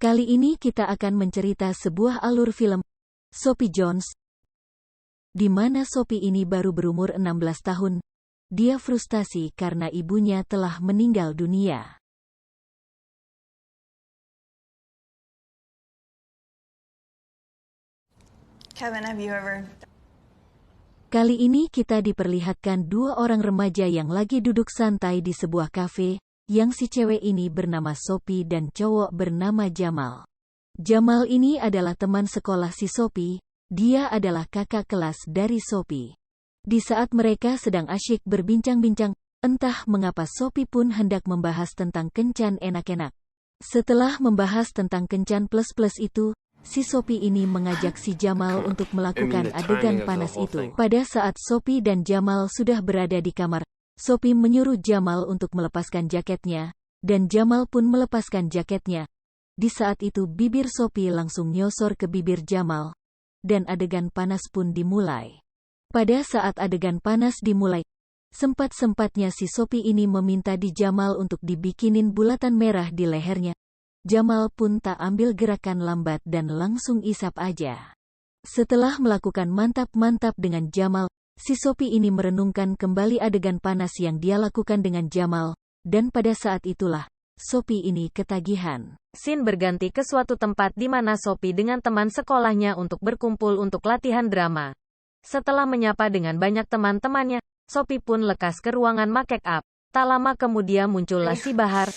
Kali ini kita akan mencerita sebuah alur film, Sophie Jones, di mana Sophie ini baru berumur 16 tahun. Dia frustasi karena ibunya telah meninggal dunia. Kevin, have you ever... Kali ini kita diperlihatkan dua orang remaja yang lagi duduk santai di sebuah kafe, yang si cewek ini bernama Sophie dan cowok bernama Jamal. Jamal ini adalah teman sekolah si Sophie, dia adalah kakak kelas dari Sophie. Di saat mereka sedang asyik berbincang-bincang, entah mengapa Sophie pun hendak membahas tentang kencan enak-enak. Setelah membahas tentang kencan plus-plus itu, si Sophie ini mengajak si Jamal untuk melakukan adegan panas itu. Pada saat Sophie dan Jamal sudah berada di kamar, Sophie menyuruh Jamal untuk melepaskan jaketnya, dan Jamal pun melepaskan jaketnya. Di saat itu bibir Sophie langsung nyosor ke bibir Jamal, dan adegan panas pun dimulai. Pada saat adegan panas dimulai, sempat-sempatnya si Sophie ini meminta di Jamal untuk dibikinin bulatan merah di lehernya. Jamal pun tak ambil gerakan lambat dan langsung isap aja. Setelah melakukan mantap-mantap dengan Jamal, si Sophie ini merenungkan kembali adegan panas yang dia lakukan dengan Jamal, dan pada saat itulah, Sophie ini ketagihan. Scene berganti ke suatu tempat di mana Sophie dengan teman sekolahnya untuk berkumpul untuk latihan drama. Setelah menyapa dengan banyak teman-temannya, Sophie pun lekas ke ruangan make up. Tak lama kemudian muncullah si Bahar.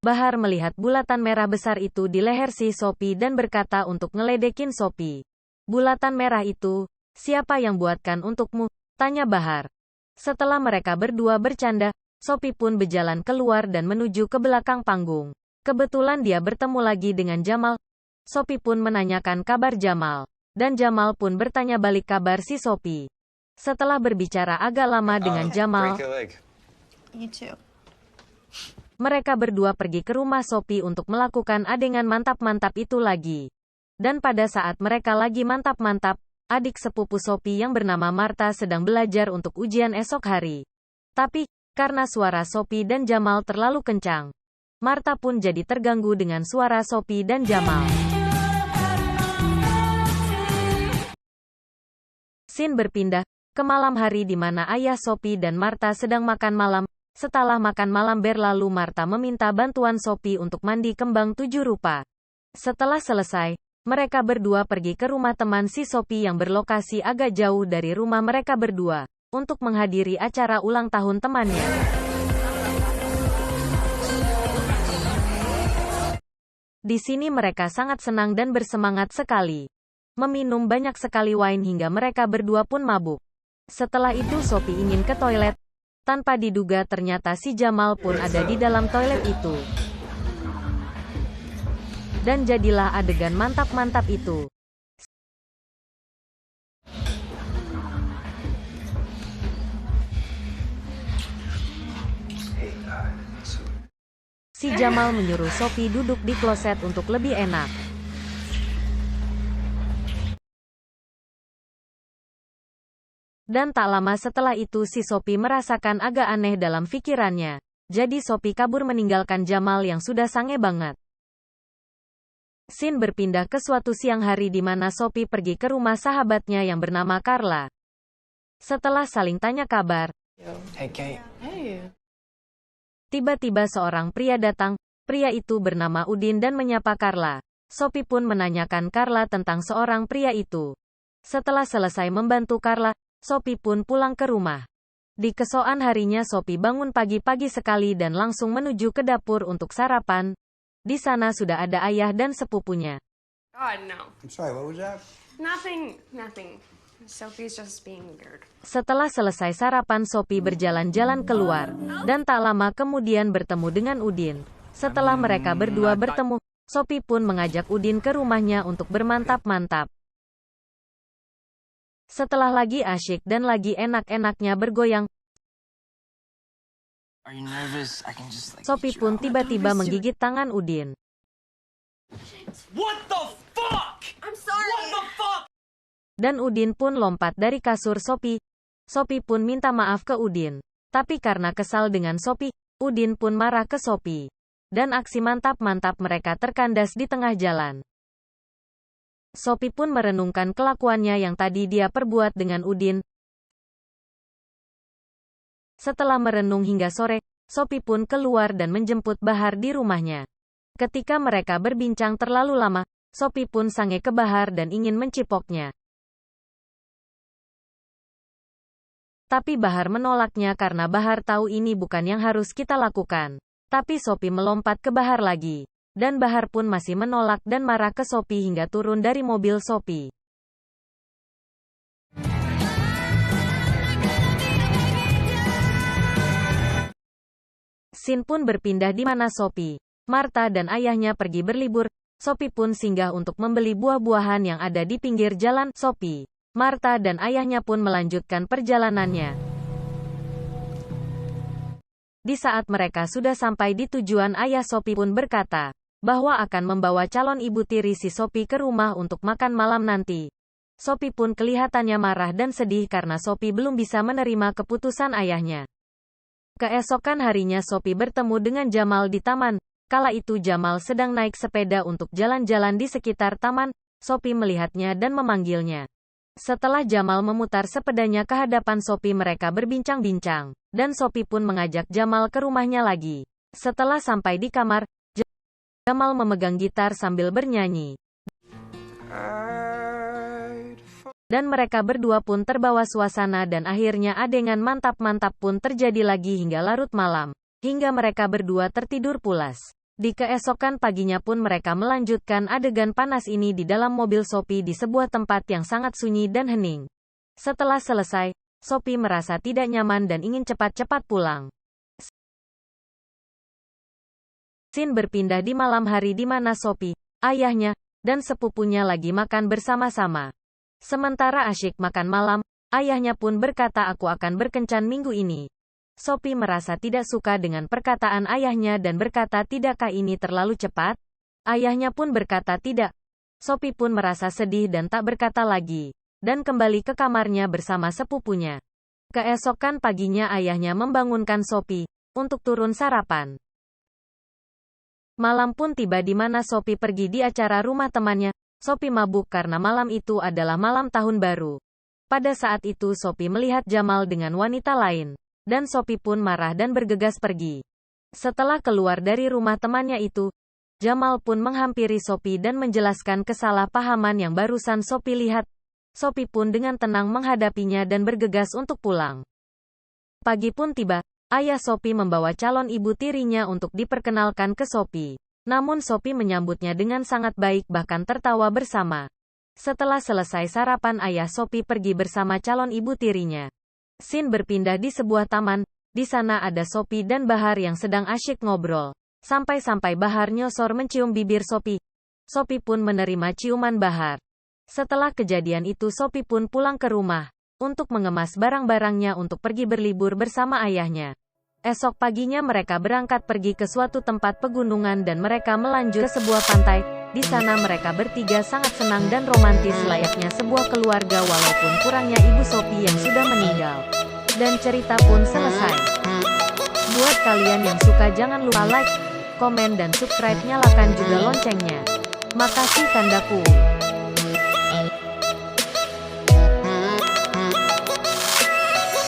Bahar melihat bulatan merah besar itu di leher si Sophie dan berkata untuk ngeledekin Sophie. "Bulatan merah itu, siapa yang buatkan untukmu?" tanya Bahar. Setelah mereka berdua bercanda, Sophie pun berjalan keluar dan menuju ke belakang panggung. Kebetulan dia bertemu lagi dengan Jamal. Sophie pun menanyakan kabar Jamal, dan Jamal pun bertanya balik kabar si Sophie. Setelah berbicara agak lama dengan Jamal, mereka berdua pergi ke rumah Sophie untuk melakukan adegan mantap-mantap itu lagi. Dan pada saat mereka lagi mantap-mantap, adik sepupu Sophie yang bernama Martha sedang belajar untuk ujian esok hari. Tapi, karena suara Sophie dan Jamal terlalu kencang, Martha pun jadi terganggu dengan suara Sophie dan Jamal. Scene berpindah ke malam hari di mana ayah Sophie dan Martha sedang makan malam. Setelah makan malam berlalu, Martha meminta bantuan Sophie untuk mandi kembang 7 rupa. Setelah selesai, mereka berdua pergi ke rumah teman si Sophie yang berlokasi agak jauh dari rumah mereka berdua, untuk menghadiri acara ulang tahun temannya. Di sini mereka sangat senang dan bersemangat sekali. Meminum banyak sekali wine hingga mereka berdua pun mabuk. Setelah itu Sophie ingin ke toilet. Tanpa diduga ternyata si Jamal pun ada di dalam toilet itu. Dan jadilah adegan mantap-mantap itu. Si Jamal menyuruh Sophie duduk di kloset untuk lebih enak. Dan tak lama setelah itu si Sophie merasakan agak aneh dalam pikirannya. Jadi Sophie kabur meninggalkan Jamal yang sudah sange banget. Scene berpindah ke suatu siang hari di mana Sophie pergi ke rumah sahabatnya yang bernama Carla. Setelah saling tanya kabar, Hey Kate. tiba-tiba seorang pria datang. Pria itu bernama Udin dan menyapa Carla. Sophie pun menanyakan Carla tentang seorang pria itu. Setelah selesai membantu Carla, Sophie pun pulang ke rumah. Di keesokan harinya Sophie bangun pagi-pagi sekali dan langsung menuju ke dapur untuk sarapan. Di sana sudah ada ayah dan sepupunya. God, no. I'm sorry, what was that? Nothing. Sophie's just being weird. Setelah selesai sarapan Sophie berjalan-jalan keluar, dan tak lama kemudian bertemu dengan Udin. Setelah mereka berdua bertemu, Sophie pun mengajak Udin ke rumahnya untuk bermantap-mantap. Setelah lagi asyik dan lagi enak-enaknya bergoyang, Sophie pun tiba-tiba menggigit tangan Udin. What the fuck? I'm sorry. What the fuck? Dan Udin pun lompat dari kasur Sophie. Sophie pun minta maaf ke Udin. Tapi karena kesal dengan Sophie, Udin pun marah ke Sophie. dan aksi mantap-mantap mereka terkandas di tengah jalan. Sophie pun merenungkan kelakuannya yang tadi dia perbuat dengan Udin. Setelah merenung hingga sore, Sophie pun keluar dan menjemput Bahar di rumahnya. Ketika mereka berbincang terlalu lama, Sophie pun sange ke Bahar dan ingin mencipoknya. Tapi Bahar menolaknya karena Bahar tahu ini bukan yang harus kita lakukan. Tapi Sophie melompat ke Bahar lagi. Dan Bahar pun masih menolak dan marah ke Sophie hingga turun dari mobil Sophie. Scene pun berpindah di mana Sophie, Martha dan ayahnya pergi berlibur. Sophie pun singgah untuk membeli buah-buahan yang ada di pinggir jalan. Sophie, Martha dan ayahnya pun melanjutkan perjalanannya. Di saat mereka sudah sampai di tujuan, ayah Sophie pun berkata bahwa akan membawa calon ibu tiri si Sophie ke rumah untuk makan malam nanti. Sophie pun kelihatannya marah dan sedih karena Sophie belum bisa menerima keputusan ayahnya. Keesokan harinya Sophie bertemu dengan Jamal di taman. Kala itu Jamal sedang naik sepeda untuk jalan-jalan di sekitar taman. Sophie melihatnya dan memanggilnya. Setelah Jamal memutar sepedanya ke hadapan Sophie, mereka berbincang-bincang. Dan Sophie pun mengajak Jamal ke rumahnya lagi. Setelah sampai di kamar, Jamal memegang gitar sambil bernyanyi. Dan mereka berdua pun terbawa suasana dan akhirnya adegan mantap-mantap pun terjadi lagi hingga larut malam. Hingga mereka berdua tertidur pulas. Di keesokan paginya pun mereka melanjutkan adegan panas ini di dalam mobil Sophie di sebuah tempat yang sangat sunyi dan hening. Setelah selesai, Sophie merasa tidak nyaman dan ingin cepat-cepat pulang. Scene berpindah di malam hari di mana Sophie, ayahnya, dan sepupunya lagi makan bersama-sama. Sementara asyik makan malam, ayahnya pun berkata, "Aku akan berkencan minggu ini." Sophie merasa tidak suka dengan perkataan ayahnya dan berkata, "Tidakkah ini terlalu cepat?" Ayahnya pun berkata tidak. Sophie pun merasa sedih dan tak berkata lagi, dan kembali ke kamarnya bersama sepupunya. Keesokan paginya ayahnya membangunkan Sophie untuk turun sarapan. Malam pun tiba di mana Sophie pergi di acara rumah temannya. Sophie mabuk karena malam itu adalah malam tahun baru. Pada saat itu Sophie melihat Jamal dengan wanita lain. Dan Sophie pun marah dan bergegas pergi. Setelah keluar dari rumah temannya itu, Jamal pun menghampiri Sophie dan menjelaskan kesalahpahaman yang barusan Sophie lihat. Sophie pun dengan tenang menghadapinya dan bergegas untuk pulang. Pagi pun tiba. Ayah Sophie membawa calon ibu tirinya untuk diperkenalkan ke Sophie. Namun Sophie menyambutnya dengan sangat baik, bahkan tertawa bersama. Setelah selesai sarapan, ayah Sophie pergi bersama calon ibu tirinya. Scene berpindah di sebuah taman. Di sana ada Sophie dan Bahar yang sedang asyik ngobrol. Sampai-sampai Bahar nyosor mencium bibir Sophie. Sophie pun menerima ciuman Bahar. Setelah kejadian itu Sophie pun pulang ke rumah untuk mengemas barang-barangnya untuk pergi berlibur bersama ayahnya. Esok paginya mereka berangkat pergi ke suatu tempat pegunungan dan mereka melanjut ke sebuah pantai. Di sana mereka bertiga sangat senang dan romantis layaknya sebuah keluarga walaupun kurangnya ibu Sophie yang sudah meninggal. Dan cerita pun selesai. Buat kalian yang suka jangan lupa like, komen dan subscribe, nyalakan juga loncengnya. Makasih kandaku.